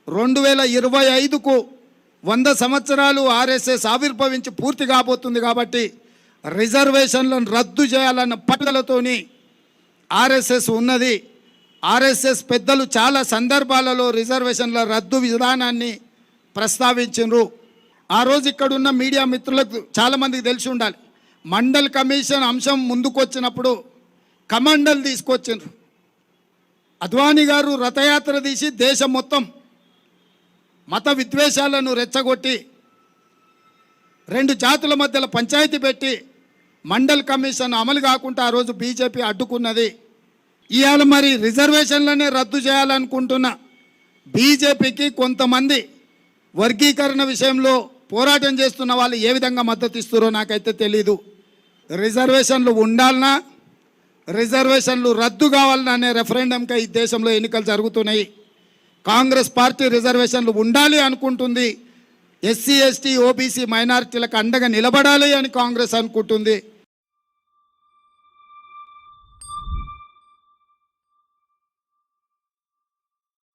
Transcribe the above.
2025కు 100 సంవత్సరాలు ఆర్ఎస్ఎస్ ఆవిర్భవించి పూర్తి కాబోతుంది కాబట్టి రిజర్వేషన్లను రద్దు చేయాలన్న పట్టుదలతోని ఆర్ఎస్ఎస్ ఉన్నది. ఆర్ఎస్ఎస్ పెద్దలు చాలా సందర్భాలలో రిజర్వేషన్ల రద్దు విధానాన్ని ప్రస్తావించారు. ఆ రోజు ఇక్కడున్న మీడియా మిత్రులకు చాలామందికి తెలిసి ఉండాలి. మండల్ కమిషన్ అంశం ముందుకొచ్చినప్పుడు కమండల్ తీసుకొచ్చిండ్రు. అద్వానీ గారు రథయాత్ర తీసి దేశం మొత్తం మత విద్వేషాలను రెచ్చగొట్టి 2 జాతుల మధ్యలో పంచాయతీ పెట్టి మండల్ కమిషన్ అమలు కాకుండా ఆ రోజు బీజేపీ అడ్డుకున్నది. ఇవాళ మరి రిజర్వేషన్లనే రద్దు చేయాలనుకుంటున్న బీజేపీకి కొంతమంది వర్గీకరణ విషయంలో పోరాటం చేస్తున్న వాళ్ళు ఏ విధంగా మద్దతు ఇస్తారో నాకైతే తెలీదు. రిజర్వేషన్లు ఉండాలన్నా రిజర్వేషన్లు రద్దు కావాలన్నా అనే రెఫరెండంకి ఈ దేశంలో ఎన్నికలు జరుగుతున్నాయి. కాంగ్రెస్ పార్టీ రిజర్వేషన్లు ఉండాలి అనుకుంటుంది. ఎస్సీ ఎస్టీ ఓబీసీ మైనారిటీలకు అండగా నిలబడాలి అని కాంగ్రెస్ అనుకుంటుంది.